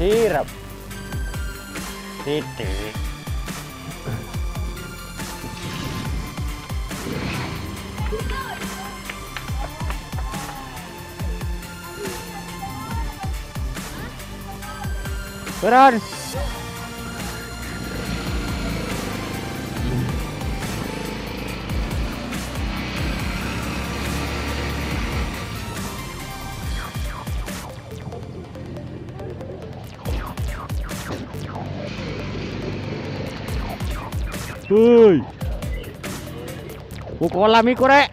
Sirap. Titik. Turun. Wuih. Ku kolam iku rek.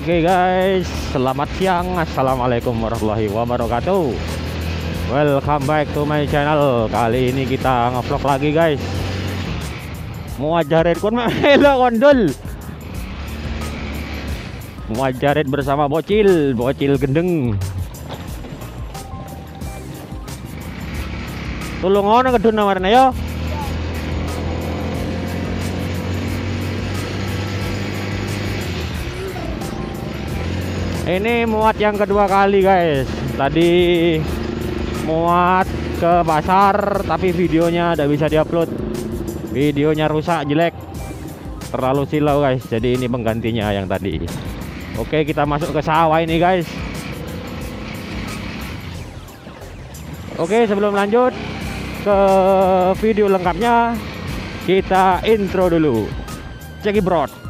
Oke guys, selamat siang. Assalamualaikum warahmatullahi wabarakatuh. Welcome back to my channel. Kali ini kita ngevlog lagi guys. Mau ajarin kon melo kondol. Mau ajarin bersama bocil gendeng. Tulung ono kedun nawarna yo. Ini muat yang kedua kali guys. Tadi muat ke pasar tapi videonya tidak bisa diupload. Videonya rusak, jelek, terlalu silau guys. Jadi ini penggantinya yang tadi. Oke, kita masuk ke sawah ini guys. Oke, sebelum lanjut ke video lengkapnya, kita intro dulu. Cekibrot.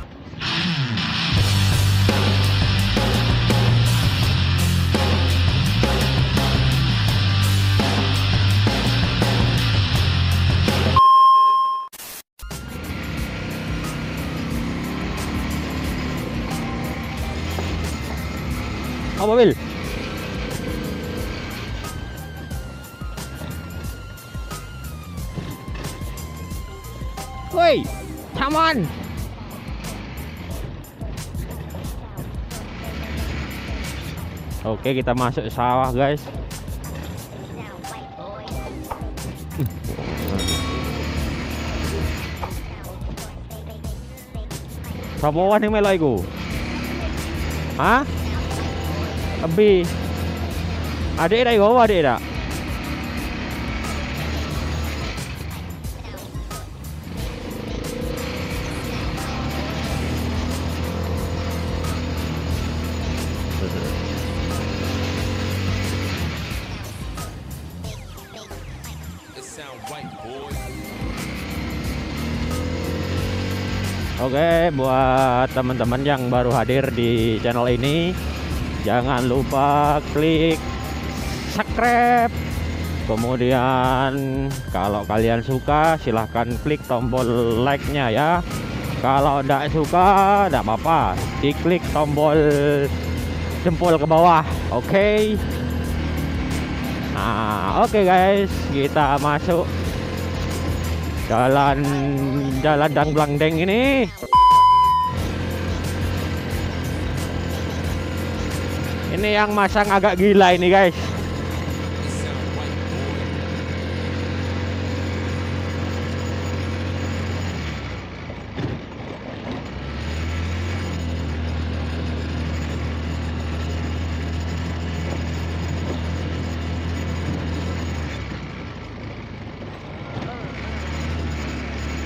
Oh, mobil. Woi, taman. Oke, kita masuk sawah guys. Sapoan yang melo iku? Hah? Lebih. Adik dah iku, adik dah. Oke, buat teman-teman yang baru hadir di channel ini, jangan lupa klik subscribe. Kemudian kalau kalian suka silahkan klik tombol like-nya ya. Kalau tidak suka tidak apa-apa, diklik tombol jempol ke bawah. Oke. Nah, oke guys, kita masuk jalan dang-blang-deng ini. Ini yang masang agak gila ini guys.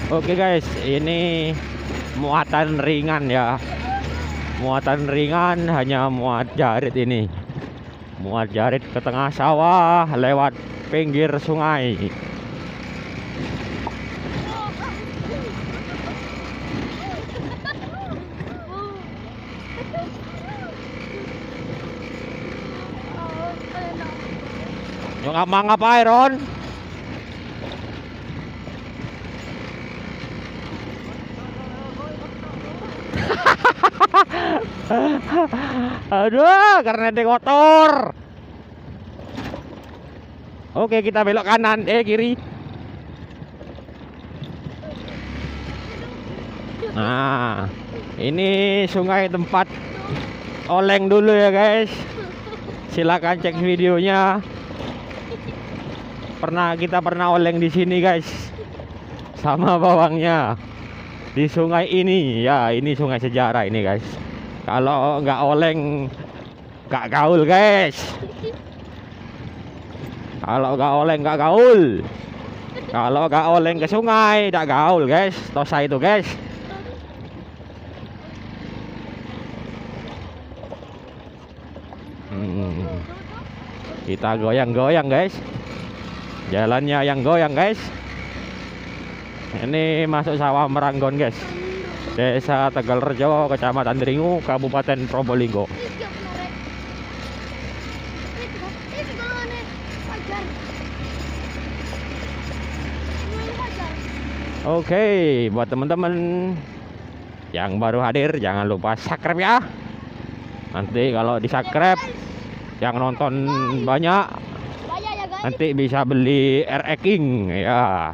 Oke guys, ini muatan ringan ya. Muatan ringan, hanya muat jarit ini. Muat jarit ke tengah sawah lewat pinggir sungai. Yung ngapa Ron? Aduh, karena dia kotor. Oke, kita belok kanan, kiri. Nah, ini sungai tempat oleng dulu ya guys. Silakan cek videonya. Kita pernah oleng di sini guys, sama bawangnya di sungai ini. Ya, ini sungai sejarah ini guys. Kalau nggak oleng nggak gaul guys. Kalau nggak oleng nggak gaul. Kalau nggak oleng ke sungai nggak gaul guys. Tosa itu guys. Kita goyang-goyang guys. Jalannya yang goyang guys. Ini masuk sawah Meranggon guys. Desa Tegalrejo, Kecamatan Dringu, Kabupaten Probolinggo. Oke, buat teman-teman yang baru hadir jangan lupa subscribe ya. Nanti kalau di subscribe yang nonton banyak, nanti bisa beli RE King ya.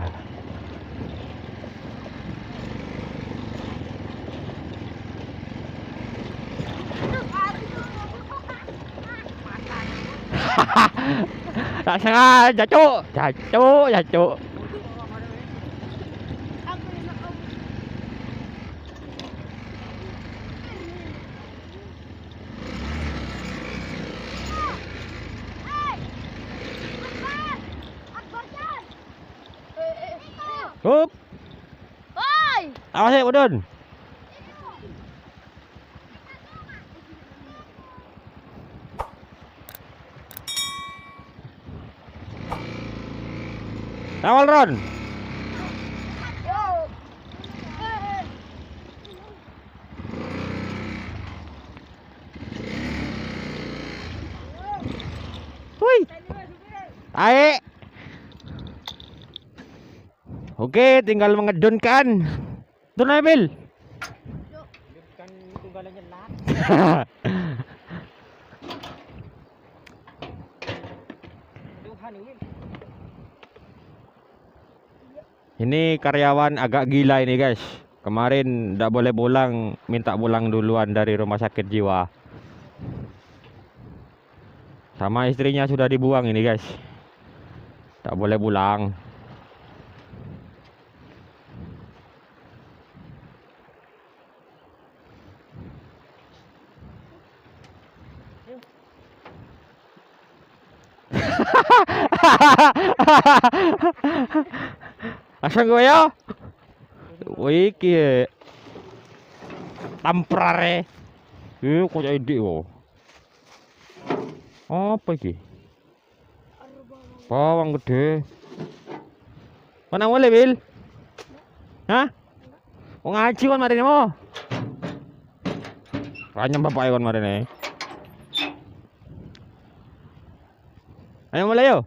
Tak sengaja cuk, cuk. Hup. Oi. Awas ya, Udun. Awal Ron. Hui. Ae. Oke, tinggal mengedunkan. Tuh Nabil. Kan tunggalannya nak. Ini karyawan agak gila ini guys. Kemarin tidak boleh pulang, minta pulang duluan dari rumah sakit jiwa. Sama istrinya sudah dibuang ini guys. Tak boleh pulang. Asal gue ya? Wiki tamprare. Kok jadi oh. Apa iki? Bawang gede. Mana boleh Bil? Hah? Mau ngaji kan mari mau? Banyak bapak kon mari nih. Ayo mulai yo.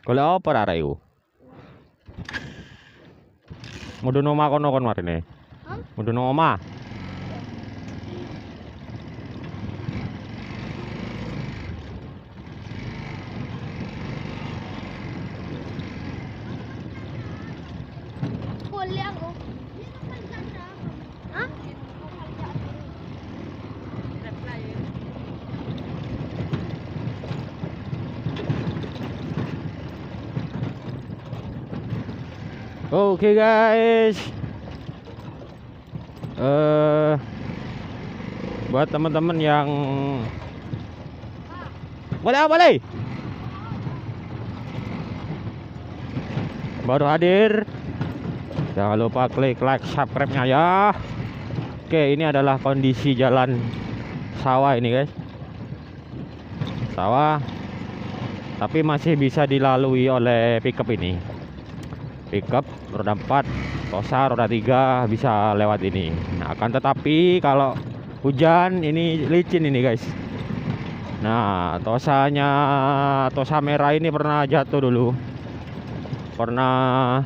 Kalau apa rara itu? Mudu nama kono kon marine. Mudu nama. Boleh aku. Hah? Oke guys, buat teman-teman yang boleh baru hadir, jangan lupa klik like, subscribe-nya ya. Oke, ini adalah kondisi jalan sawah ini guys, sawah, tapi masih bisa dilalui oleh pickup ini. Pickup roda 4, Tosa roda 3 bisa lewat ini. Nah, akan tetapi kalau hujan ini licin ini guys. Nah, Tosa merah ini pernah jatuh dulu. Pernah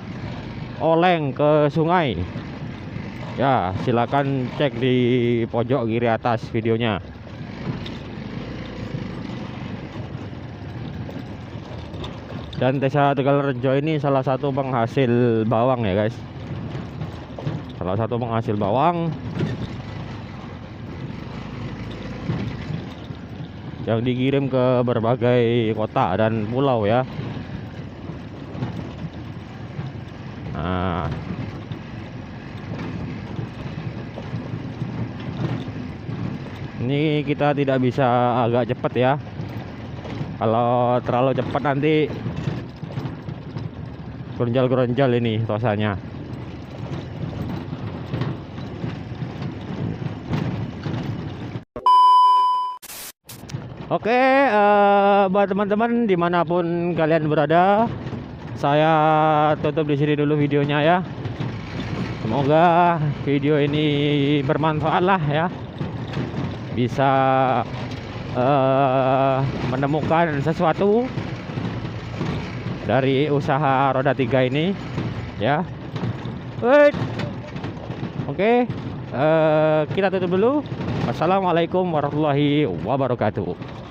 oleng ke sungai. Ya, silakan cek di pojok kiri atas videonya. Dan Desa Tegalrejo ini salah satu penghasil bawang ya guys. Salah satu penghasil bawang yang dikirim ke berbagai kota dan pulau ya. Nah, ini kita tidak bisa agak cepat ya. Kalau terlalu cepat nanti geronjal-geronjal ini tosanya. Oke, buat teman-teman dimanapun kalian berada, saya tutup di sini dulu videonya ya. Semoga video ini bermanfaat lah ya, bisa menemukan sesuatu dari usaha roda 3 ini ya. Oke, kita tutup dulu. Wassalamualaikum warahmatullahi wabarakatuh.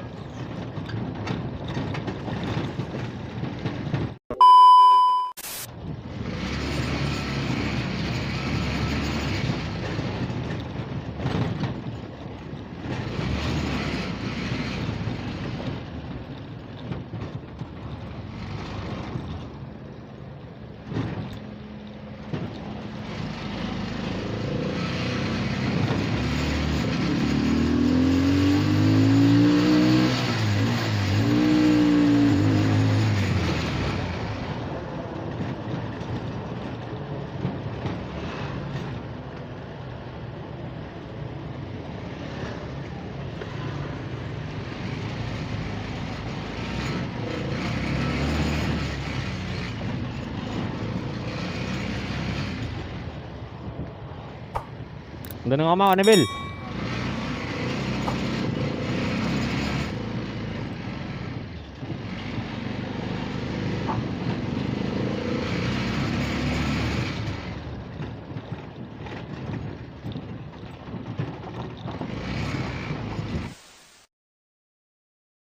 Udah ngomong Nabil.